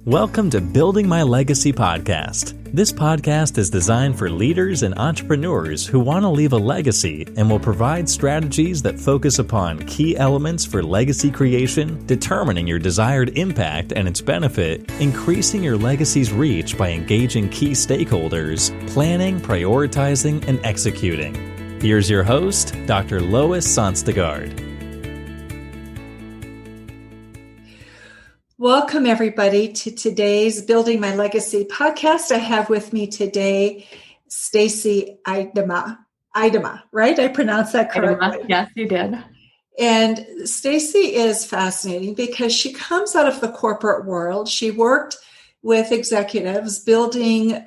Welcome to Building My Legacy podcast. This podcast is designed for leaders and entrepreneurs who want to leave a legacy and will provide strategies that focus upon key elements for legacy creation, determining your desired impact and its benefit, increasing your legacy's reach by engaging key stakeholders, planning, prioritizing, and executing. Here's your host, Dr. Lois Sonstegard. Welcome, everybody, to today's Building My Legacy podcast. I have with me today Stacy Idema. Idema, right? I pronounced that correctly. Yes, you did. And Stacy is fascinating because she comes out of the corporate world. She worked with executives building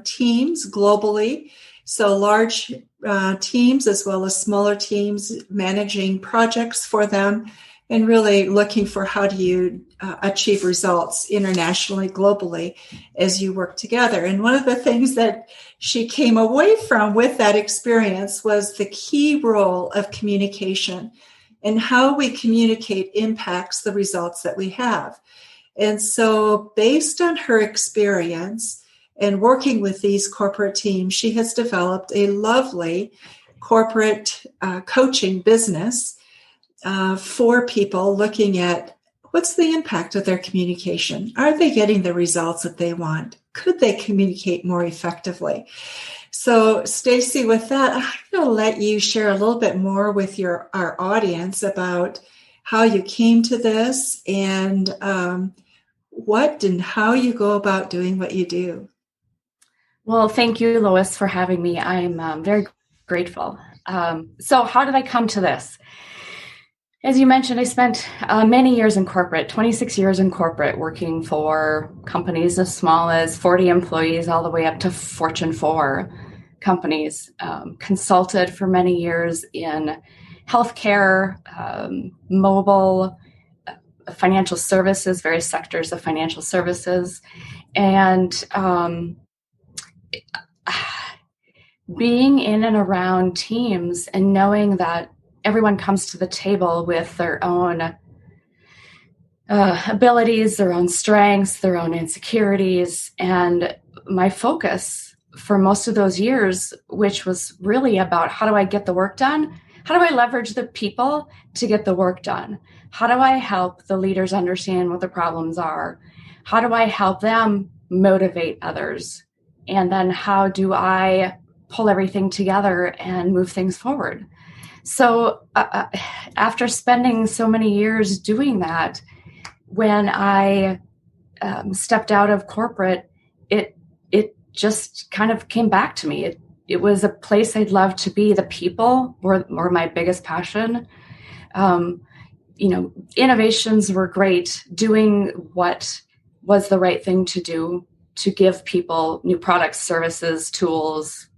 teams globally, so large teams as well as smaller teams, managing projects for them, and really looking for how do you achieve results internationally, globally, as you work together. And one of the things that she came away from with that experience was the key role of communication and how we communicate impacts the results that we have. And so based on her experience and working with these corporate teams, she has developed a lovely corporate coaching business for people looking at what's the impact of their communication. Are they getting the results that they want? Could they communicate more effectively? So, Stacy, with that, I'm going to let you share a little bit more with our audience about how you came to this and what and how you go about doing what you do. Well, thank you, Lois, for having me. I'm very grateful. So how did I come to this? As you mentioned, I spent many years in corporate, 26 years in corporate, working for companies as small as 40 employees all the way up to Fortune 4 companies. Consulted for many years in healthcare, mobile, financial services, various sectors of financial services. And being in and around teams and knowing that everyone comes to the table with their own abilities, their own strengths, their own insecurities. And my focus for most of those years, which was really about how do I get the work done? How do I leverage the people to get the work done? How do I help the leaders understand what the problems are? How do I help them motivate others? And then how do I pull everything together and move things forward? So after spending so many years doing that, when I stepped out of corporate, it just kind of came back to me. It was a place I'd love to be. The people were my biggest passion. Innovations were great. Doing what was the right thing to do to give people new products, services, tools,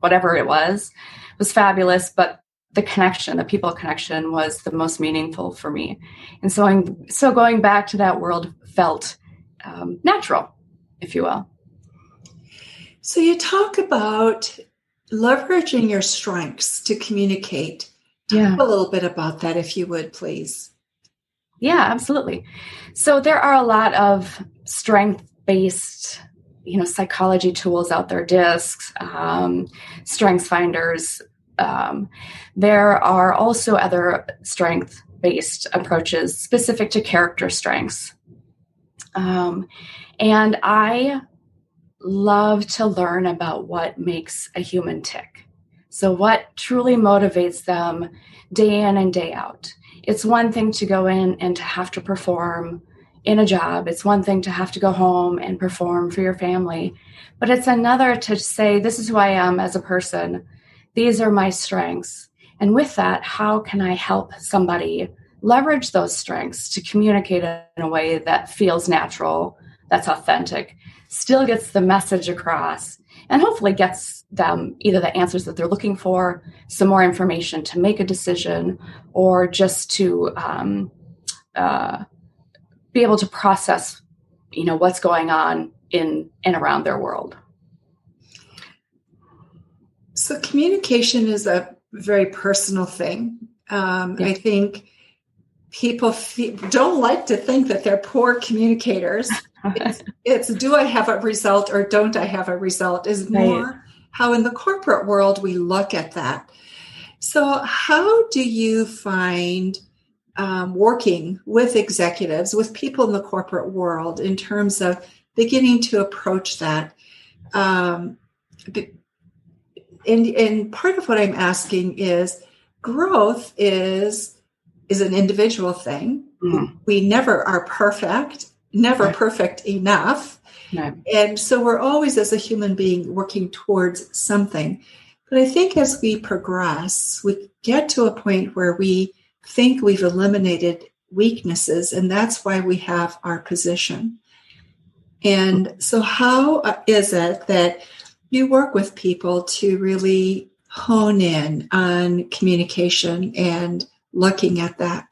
whatever it was fabulous. But the people connection was the most meaningful for me. And so going back to that world felt natural, if you will. So you talk about leveraging your strengths to communicate. Talk a little bit about that, if you would, please. Yeah, absolutely. So there are a lot of strength-based psychology tools out there, discs, strengths finders. There are also other strength-based approaches specific to character strengths. And I love to learn about what makes a human tick. So what truly motivates them day in and day out. It's one thing to go in and to have to perform in a job. It's one thing to have to go home and perform for your family. But it's another to say, this is who I am as a person. These are my strengths. And with that, how can I help somebody leverage those strengths to communicate in a way that feels natural, that's authentic, still gets the message across, and hopefully gets them either the answers that they're looking for, some more information to make a decision, or just to be able to process, what's going on in and around their world. So communication is a very personal thing. I think people don't like to think that they're poor communicators. It's do I have a result or don't I have a result is more how in the corporate world we look at that. So how do you find working with executives, with people in the corporate world in terms of beginning to approach that? And part of what I'm asking is growth is an individual thing. Mm-hmm. We never are perfect, never perfect enough. Right. And so we're always, as a human being, working towards something. But I think as we progress, we get to a point where we think we've eliminated weaknesses, and that's why we have our position. And so how is it that you work with people to really hone in on communication and looking at that?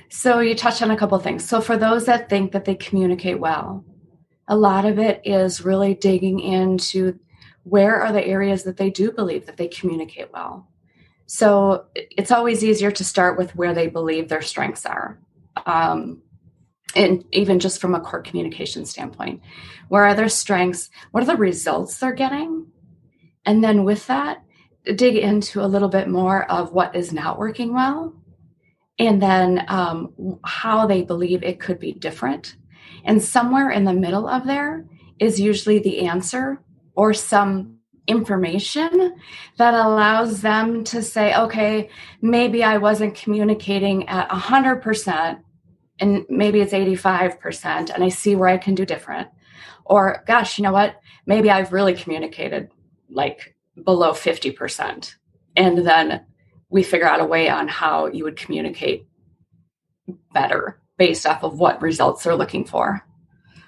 So you touched on a couple of things. So for those that think that they communicate well, a lot of it is really digging into where are the areas that they do believe that they communicate well. So it's always easier to start with where they believe their strengths are. And even just from a core communication standpoint, where are their strengths? What are the results they're getting? And then with that, dig into a little bit more of what is not working well. And then how they believe it could be different. And somewhere in the middle of there is usually the answer or some information that allows them to say, okay, maybe I wasn't communicating at 100% and maybe it's 85% and I see where I can do different. Or gosh, you know what? Maybe I've really communicated like below 50%. And then we figure out a way on how you would communicate better based off of what results they're looking for.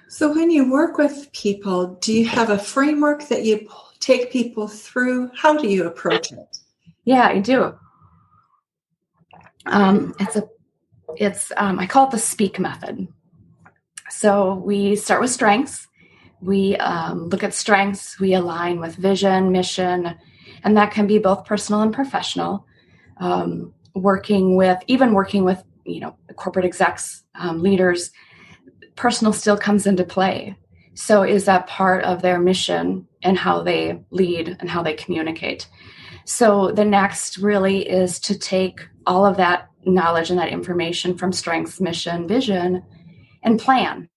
So when you work with people, do you have a framework that you take people through? How do you approach it? Yeah, I do. I call it the SPEAK method. So we start with strengths. We look at strengths. We align with vision, mission, and that can be both personal and professional. Working with corporate execs, leaders, personal still comes into play. So is that part of their mission and how they lead and how they communicate? So the next really is to take all of that knowledge and that information from strengths, mission, vision, and plan.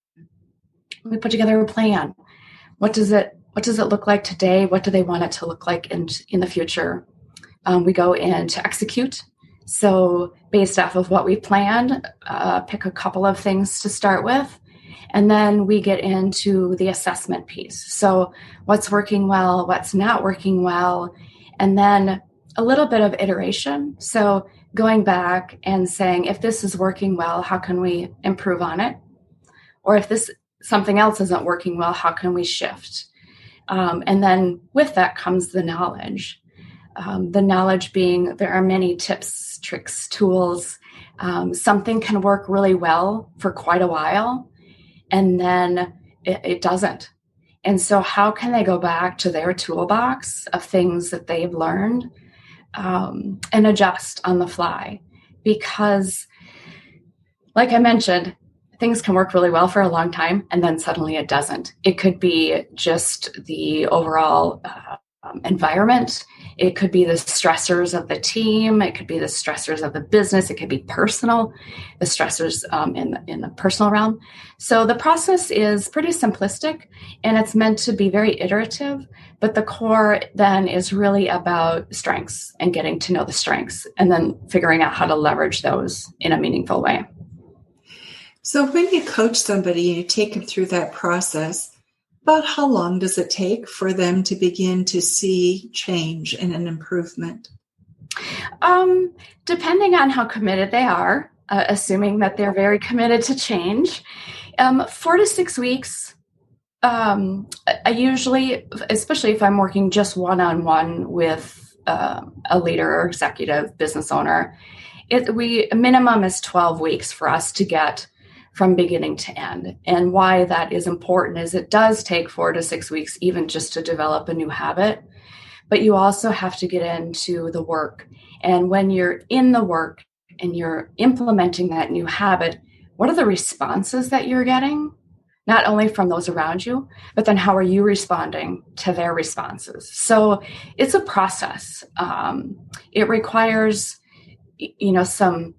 We put together a plan. What does it look like today? What do they want it to look like in the future? We go in to execute. So based off of what we planned, pick a couple of things to start with. And then we get into the assessment piece. So what's working well, what's not working well, and then a little bit of iteration. So going back and saying, if this is working well, how can we improve on it? Or if something else isn't working well, how can we shift? And then with that comes the knowledge. The knowledge being there are many tips, tricks, tools. Something can work really well for quite a while, and then it doesn't. And so how can they go back to their toolbox of things that they've learned and adjust on the fly? Because like I mentioned, things can work really well for a long time and then suddenly it doesn't. It could be just the overall environment. It could be the stressors of the team. It could be the stressors of the business. It could be personal, the stressors in the personal realm. So the process is pretty simplistic and it's meant to be very iterative, but the core then is really about strengths and getting to know the strengths and then figuring out how to leverage those in a meaningful way. So when you coach somebody and you take them through that process, about how long does it take for them to begin to see change and an improvement? Depending on how committed they are, assuming that they're very committed to change, 4 to 6 weeks. I usually, especially if I'm working just one-on-one with a leader or executive business owner, a minimum is 12 weeks for us to get from beginning to end. And why that is important is it does take 4 to 6 weeks even just to develop a new habit, but you also have to get into the work. And when you're in the work, and you're implementing that new habit, what are the responses that you're getting? Not only from those around you, but then how are you responding to their responses? So it's a process. It requires, some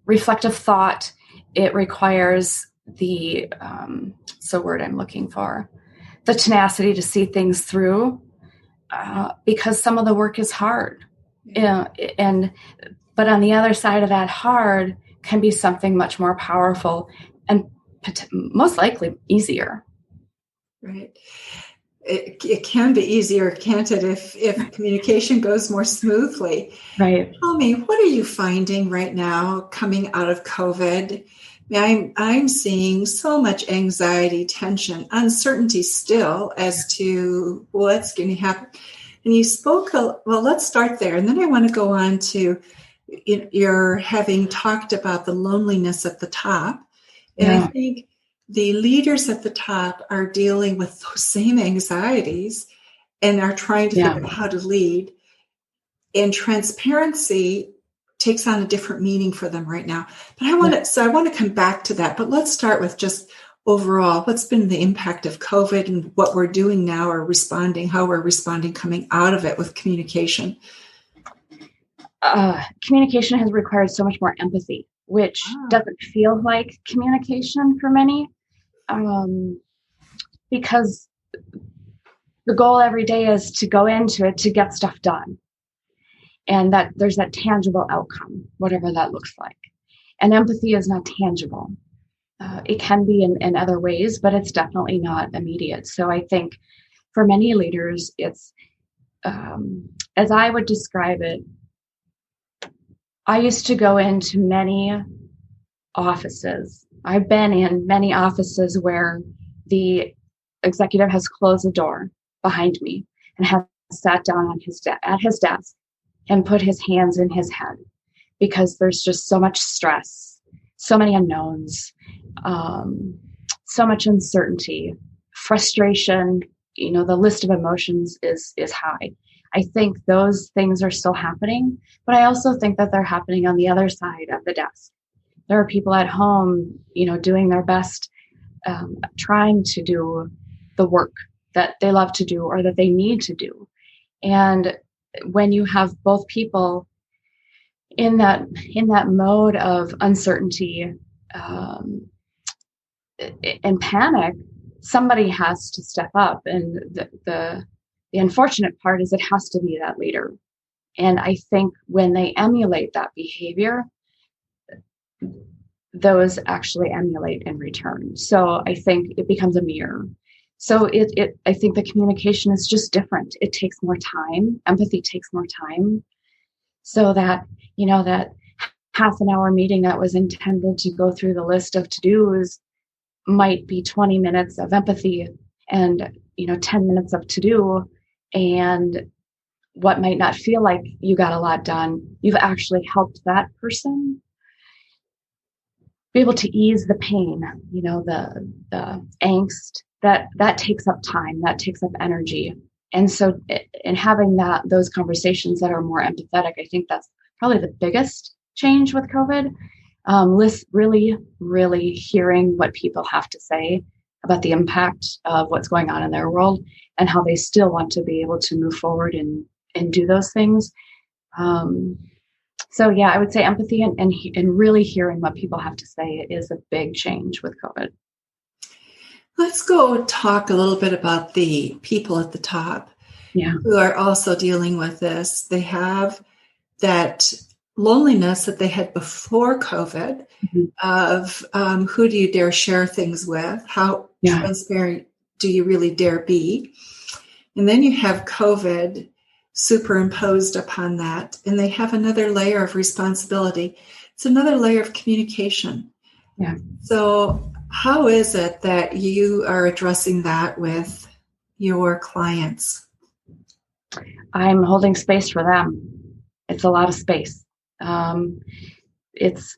reflective thought. It requires the word I'm looking for, the tenacity to see things through, because some of the work is hard. But on the other side of that hard can be something much more powerful and most likely easier. Right. It can be easier, can't it, if communication goes more smoothly? Right. Tell me, what are you finding right now coming out of COVID? I'm seeing so much anxiety, tension, uncertainty still as to what's going to happen. And you spoke, well, let's start there. And then I want to go on to you're having talked about the loneliness at the top. And I think the leaders at the top are dealing with those same anxieties and are trying to figure out how to lead. And transparency takes on a different meaning for them right now. But I want to come back to that. But let's start with just overall, what's been the impact of COVID and what we're doing now or responding, how we're responding coming out of it with communication. Communication has required so much more empathy, which doesn't feel like communication for many, because the goal every day is to go into it to get stuff done, and that there's that tangible outcome, whatever that looks like. And empathy is not tangible. It can be in other ways, but it's definitely not immediate. So I think for many leaders, it's, as I would describe it, I used to go into many offices. I've been in many offices where the executive has closed the door behind me and has sat down on at his desk and put his hands in his head, because there's just so much stress, so many unknowns, so much uncertainty, frustration. The list of emotions is high. I think those things are still happening, but I also think that they're happening on the other side of the desk. There are people at home, doing their best, trying to do the work that they love to do or that they need to do. And when you have both people in that mode of uncertainty and panic, somebody has to step up. And the unfortunate part is it has to be that leader. And I think when they emulate that behavior, those actually emulate in return. So I think it becomes a mirror. So I think the communication is just different. It takes more time. Empathy takes more time. So that, that half an hour meeting that was intended to go through the list of to-dos might be 20 minutes of empathy and, 10 minutes of to-do. And what might not feel like you got a lot done, you've actually helped that person be able to ease the pain, the angst that takes up time, that takes up energy. And so in having those conversations that are more empathetic, I think that's probably the biggest change with COVID. Really, really hearing what people have to say about the impact of what's going on in their world and how they still want to be able to move forward and do those things. So yeah, I would say empathy and really hearing what people have to say is a big change with COVID. Let's go talk a little bit about the people at the top who are also dealing with this. They have that loneliness that they had before COVID of who do you dare share things with? How transparent do you really dare be? And then you have COVID superimposed upon that, and they have another layer of responsibility. It's another layer of communication. Yeah. So how is it that you are addressing that with your clients? I'm holding space for them. It's a lot of space. It's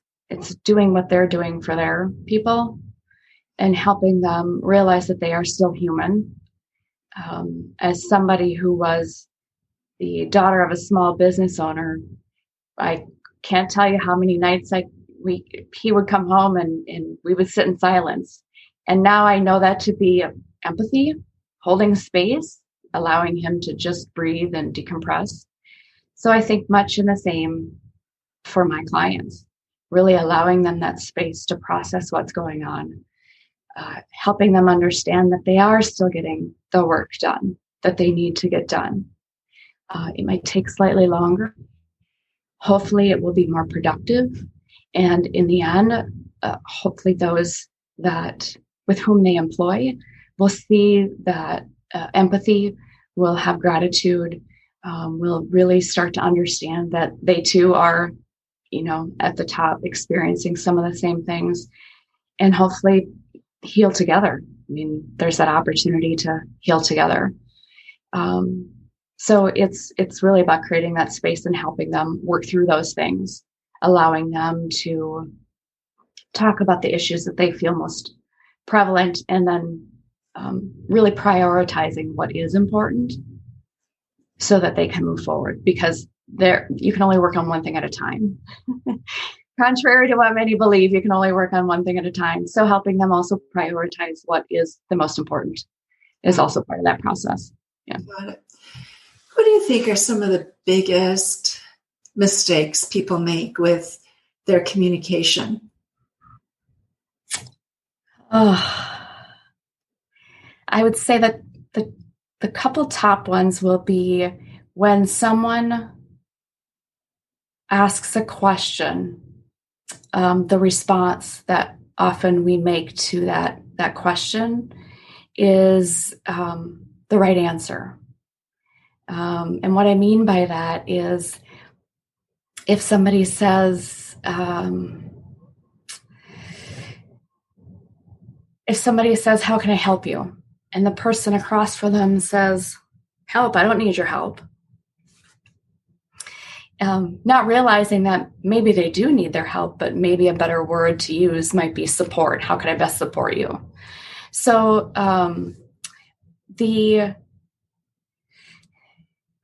doing what they're doing for their people and helping them realize that they are still human. As somebody who was the daughter of a small business owner, I can't tell you how many nights he would come home and we would sit in silence. And now I know that to be empathy, holding space, allowing him to just breathe and decompress. So I think much in the same for my clients, really allowing them that space to process what's going on, helping them understand that they are still getting the work done that they need to get done. It might take slightly longer. Hopefully it will be more productive. And in the end, hopefully those that with whom they employ will see that empathy, will have gratitude, will really start to understand that they too are, at the top experiencing some of the same things, and hopefully heal together. I mean, there's that opportunity to heal together. So it's really about creating that space and helping them work through those things, allowing them to talk about the issues that they feel most prevalent, and then really prioritizing what is important so that they can move forward, because you can only work on one thing at a time. Contrary to what many believe, you can only work on one thing at a time. So helping them also prioritize what is the most important is also part of that process. Yeah. Got it. What do you think are some of the biggest mistakes people make with their communication? I would say that the couple top ones will be when someone asks a question, the response that often we make to that question is the right answer. And what I mean by that is if somebody says, how can I help you? And the person across from them says, help, I don't need your help. Not realizing that maybe they do need their help, but maybe a better word to use might be support. How can I best support you? So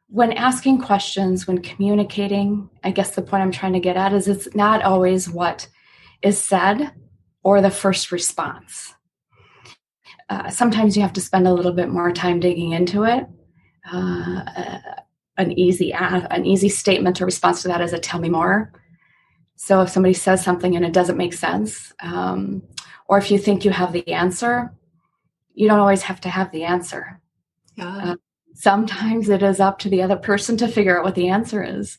when asking questions, when communicating, I guess the point I'm trying to get at is it's not always what is said or the first response. Sometimes you have to spend a little bit more time digging into it. An easy statement or response to that is a tell me more. So if somebody says something and it doesn't make sense, or if you think you have the answer, you don't always have to have the answer. Yeah. Sometimes it is up to the other person to figure out what the answer is.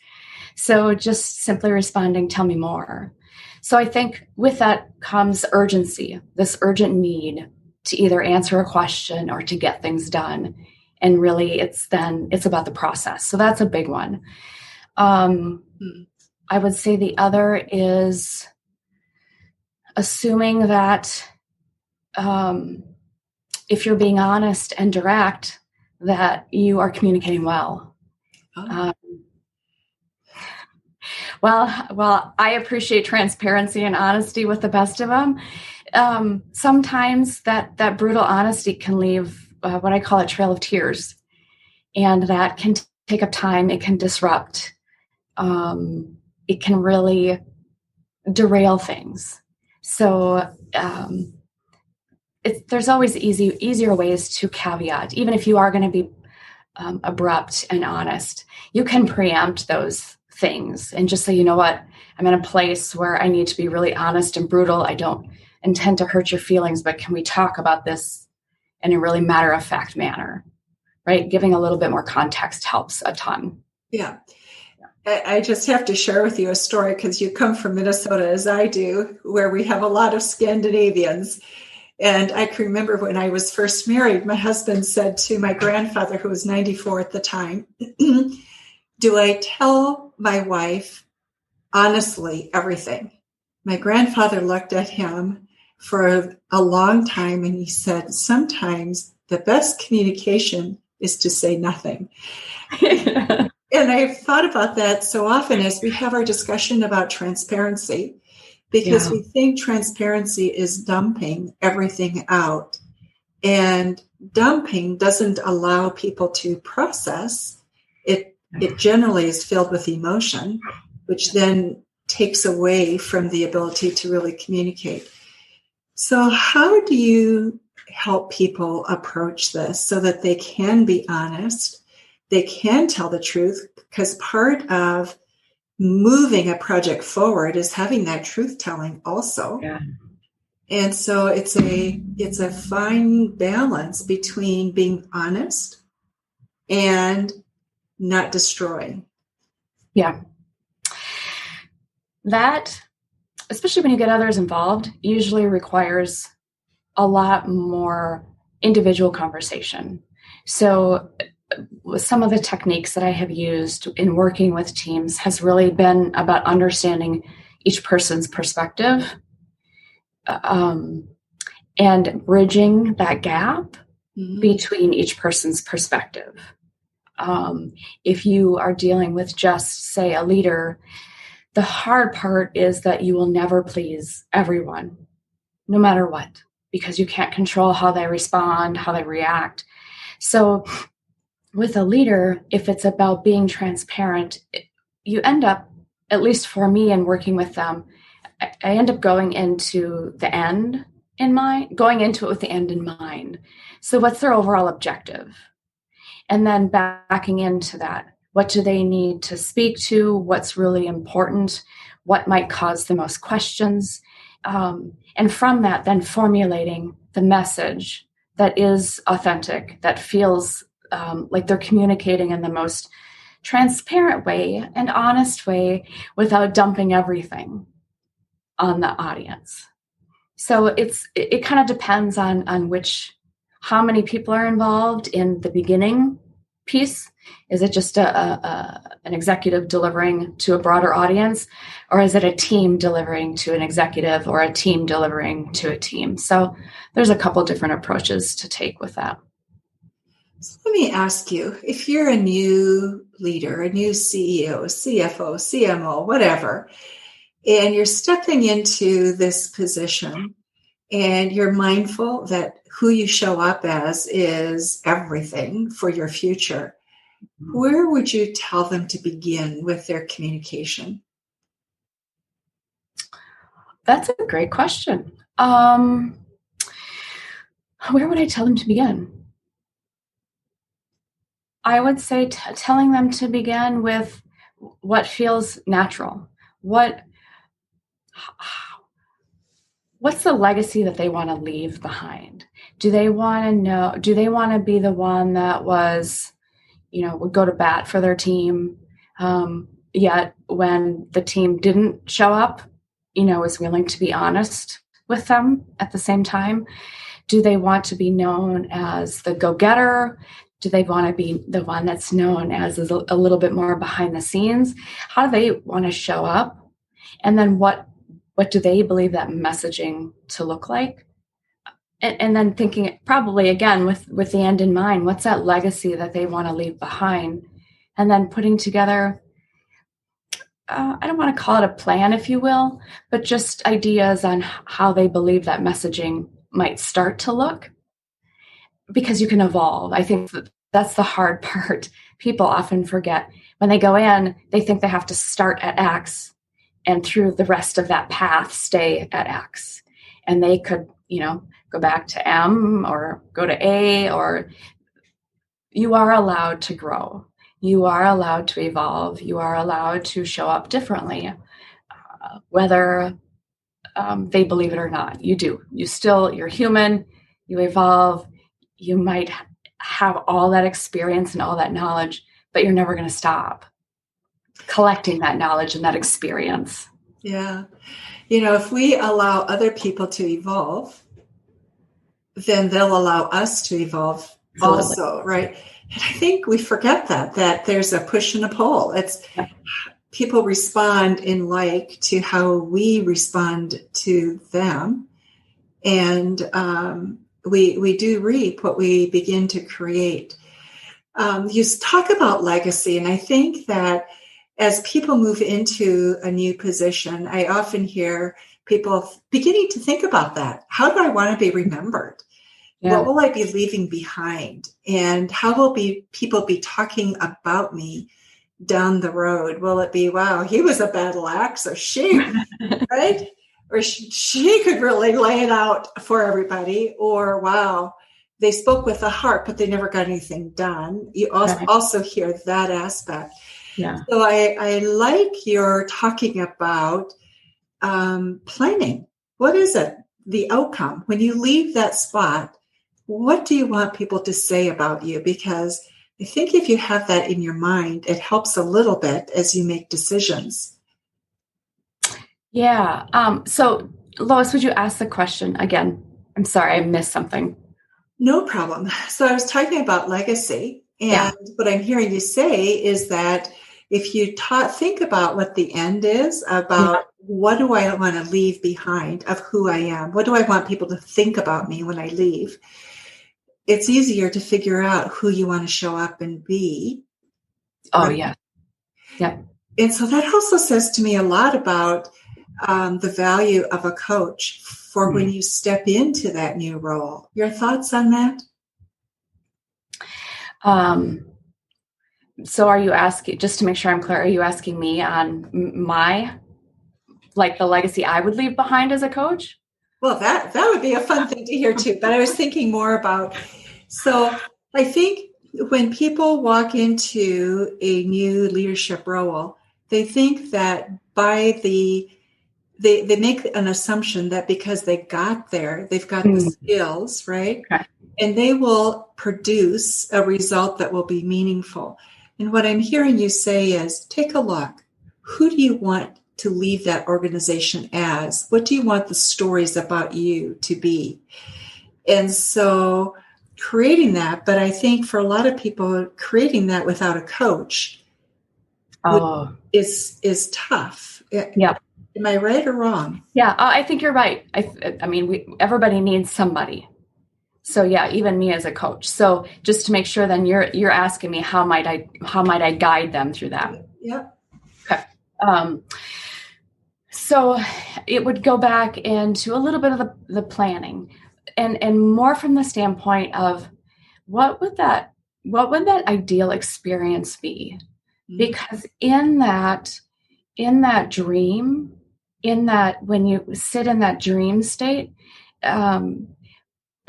So just simply responding, tell me more. So I think with that comes urgency, this urgent need to either answer a question or to get things done. And really it's about the process. So that's a big one. I would say the other is assuming that if you're being honest and direct, that you are communicating well. Oh. Well, I appreciate transparency and honesty with the best of them. Sometimes that brutal honesty can leave what I call a trail of tears, and that can take up time. It can disrupt. It can really derail things. So there's always easier ways to caveat. Even if you are going to be abrupt and honest, you can preempt those things and just say, you know what, I'm in a place where I need to be really honest and brutal. I don't intend to hurt your feelings, but can we talk about this in a really matter-of-fact manner, right? Giving a little bit more context helps a ton. Yeah. I just have to share with you a story because you come from Minnesota as I do, where we have a lot of Scandinavians. And I can remember when I was first married, my husband said to my grandfather, who was 94 at the time, do I tell my wife honestly everything? My grandfather looked at him for a long time and he said, sometimes the best communication is to say nothing. And I've thought about that so often as we have our discussion about transparency, because we think transparency is dumping everything out. And dumping doesn't allow people to process. It generally is filled with emotion, which then takes away from the ability to really communicate. So how do you help people approach this so that they can be honest, they can tell the truth? Because part of moving a project forward is having that truth telling also. Yeah. And so it's a fine balance between being honest and not destroying. Yeah. That, especially when you get others involved, usually requires a lot more individual conversation. So some of the techniques that I have used in working with teams has really been about understanding each person's perspective, and bridging that gap between each person's perspective. If you are dealing with just, say, a leader, the hard part is that you will never please everyone, no matter what, because you can't control how they respond, how they react. So with a leader, if it's about being transparent, you end up, at least for me in working with them, I end up going into it with the end in mind. So what's their overall objective? And then backing into that. What do they need to speak to? What's really important? What might cause the most questions? And from that, then formulating the message that is authentic, that feels like they're communicating in the most transparent way and honest way without dumping everything on the audience. So it kind of depends on how many people are involved in the beginning piece. Is it just an executive delivering to a broader audience, or is it a team delivering to an executive or a team delivering to a team? So there's a couple different approaches to take with that. So let me ask you, if you're a new leader, a new CEO, CFO, CMO, whatever, and you're stepping into this position and you're mindful that who you show up as is everything for your future, where would you tell them to begin with their communication? That's a great question. Where would I tell them to begin? I would say telling them to begin with what feels natural. What's the legacy that they want to leave behind? Do they want to know? Do they want to be the one that would go to bat for their team, yet when the team didn't show up, is willing to be honest with them at the same time? Do they want to be known as the go-getter? Do they want to be the one that's known as a little bit more behind the scenes? How do they want to show up? And then what do they believe that messaging to look like? And then thinking probably again with the end in mind, what's that legacy that they want to leave behind? And then putting together, I don't want to call it a plan, if you will, but just ideas on how they believe that messaging might start to look, because you can evolve. I think that's the hard part. People often forget when they go in, they think they have to start at X and through the rest of that path, stay at X. And they could, go back to M or go to A, or you are allowed to grow. You are allowed to evolve. You are allowed to show up differently, whether they believe it or not. You do. You're human. You evolve. You might have all that experience and all that knowledge, but you're never going to stop collecting that knowledge and that experience. Yeah. If we allow other people to evolve, then they'll allow us to evolve also, right? And I think we forget that there's a push and a pull. People respond in like to how we respond to them. And we do reap what we begin to create. You talk about legacy, and I think that as people move into a new position, I often hear people beginning to think about that. How do I want to be remembered? Yeah. What will I be leaving behind? And how will people be talking about me down the road? Will it be, wow, he was a battle axe, or she, right? Or she could really lay it out for everybody, or wow, they spoke with the heart, but they never got anything done. You also hear that aspect. Yeah. So I like your talking about planning. What is it? The outcome. When you leave that spot, what do you want people to say about you? Because I think if you have that in your mind, it helps a little bit as you make decisions. Yeah. So Lois, would you ask the question again? I'm sorry, I missed something. No problem. So I was talking about legacy, and what I'm hearing you say is that if you think about what the end is, about what do I want to leave behind of who I am? What do I want people to think about me when I leave? It's easier to figure out who you want to show up and be. Oh, right? Yeah. And so that also says to me a lot about the value of a coach for when you step into that new role. Your thoughts on that? So are you asking, just to make sure I'm clear, are you asking me on my, like the legacy I would leave behind as a coach? Well, that would be a fun thing to hear too. But I was thinking more about, so I think when people walk into a new leadership role, they think that they make an assumption that because they got there, they've got the skills, right? Okay. And they will produce a result that will be meaningful. And what I'm hearing you say is, take a look. Who do you want to leave that organization as? What do you want the stories about you to be? And so creating that, but I think for a lot of people, creating that without a coach is tough. Yeah. Am I right or wrong? Yeah, I think you're right. I mean, everybody needs somebody. So yeah, even me as a coach. So just to make sure, then you're asking me how might I guide them through that? Yeah. Okay. So it would go back into a little bit of the planning, and more from the standpoint of what would that ideal experience be? Because in that dream, in that when you sit in that dream state,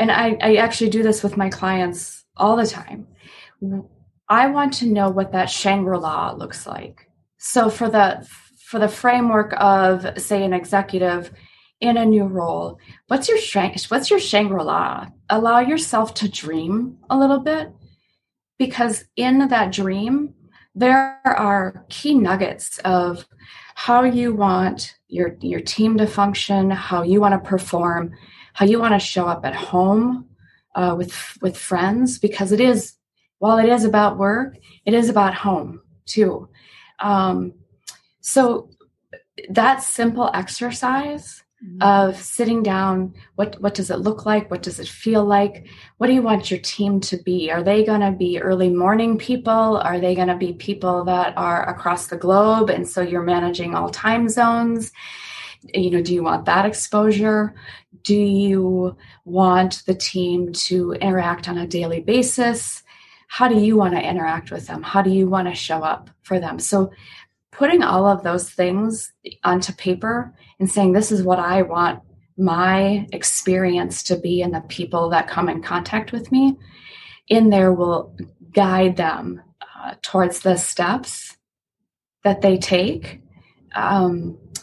and I actually do this with my clients all the time. I want to know what that Shangri-La looks like. So for the framework of, say, an executive in a new role, what's your Shangri-La? Allow yourself to dream a little bit, because in that dream, there are key nuggets of how you want your team to function, how you want to perform, how you want to show up at home with friends, because while it is about work, it is about home too. So that simple exercise of sitting down, what does it look like? What does it feel like? What do you want your team to be? Are they going to be early morning people? Are they going to be people that are across the globe, and so you're managing all time zones? Do you want that exposure? Do you want the team to interact on a daily basis? How do you want to interact with them? How do you want to show up for them? So putting all of those things onto paper and saying, this is what I want my experience to be, and the people that come in contact with me in there will guide them towards the steps that they take,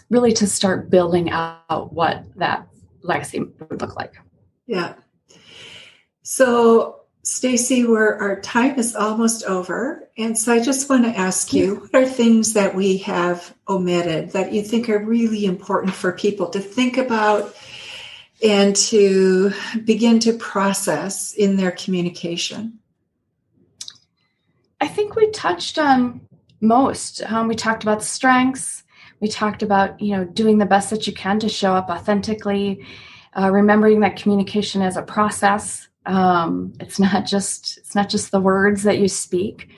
really to start building out what that legacy would look like. Yeah. So Stacy, our time is almost over. And so I just want to ask you, what are things that we have omitted that you think are really important for people to think about and to begin to process in their communication? I think we touched on most. We talked about strengths. We talked about, doing the best that you can to show up authentically, remembering that communication is a process. It's not just the words that you speak.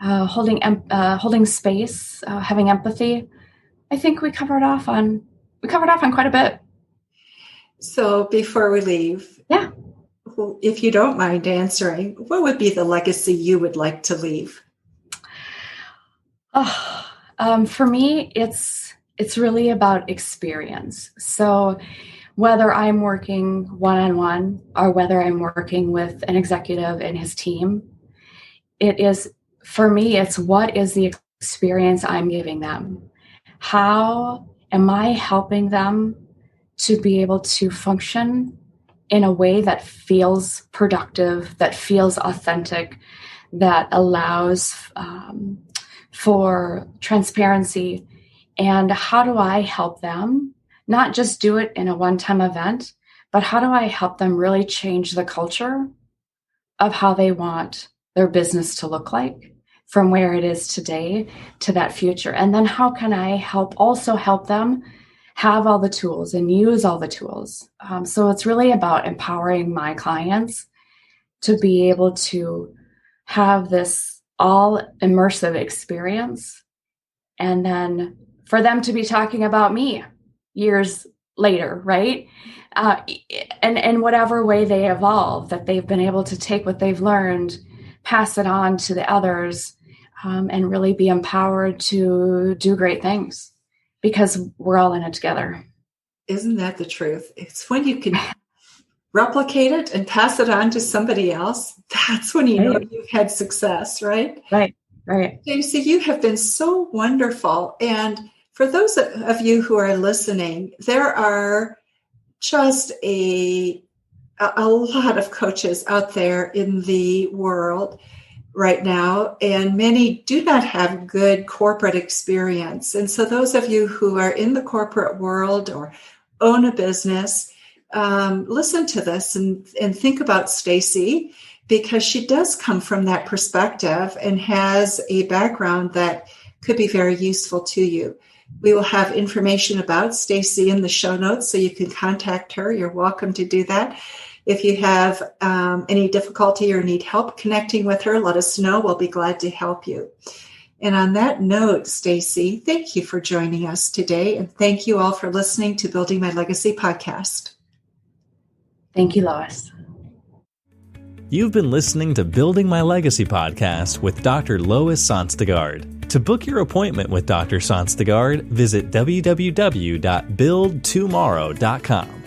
Holding space, having empathy. I think we covered off on quite a bit. So before we leave, if you don't mind answering, what would be the legacy you would like to leave? For me, it's really about experience. So whether I'm working one-on-one or whether I'm working with an executive and his team, for me, it's what is the experience I'm giving them? How am I helping them to be able to function in a way that feels productive, that feels authentic, that allows for transparency? And how do I help them not just do it in a one-time event, but how do I help them really change the culture of how they want their business to look like from where it is today to that future? And then how can I also help them have all the tools and use all the tools? So it's really about empowering my clients to be able to have this all immersive experience, and then for them to be talking about me years later, right? And in whatever way they evolve, that they've been able to take what they've learned, pass it on to the others, and really be empowered to do great things, because we're all in it together. Isn't that the truth? It's when you can replicate it and pass it on to somebody else, that's when you know you've had success, right? Right. Stacy, you have been so wonderful. And for those of you who are listening, there are just a lot of coaches out there in the world right now, and many do not have good corporate experience. And so those of you who are in the corporate world or own a business, listen to this and think about Stacy, because she does come from that perspective and has a background that could be very useful to you. We will have information about Stacy in the show notes, so you can contact her. You're welcome to do that. If you have any difficulty or need help connecting with her, let us know. We'll be glad to help you. And on that note, Stacy, thank you for joining us today. And thank you all for listening to Building My Legacy podcast. Thank you, Lois. You've been listening to Building My Legacy podcast with Dr. Lois Sonstegard. To book your appointment with Dr. Sonstegard, visit www.buildtomorrow.com.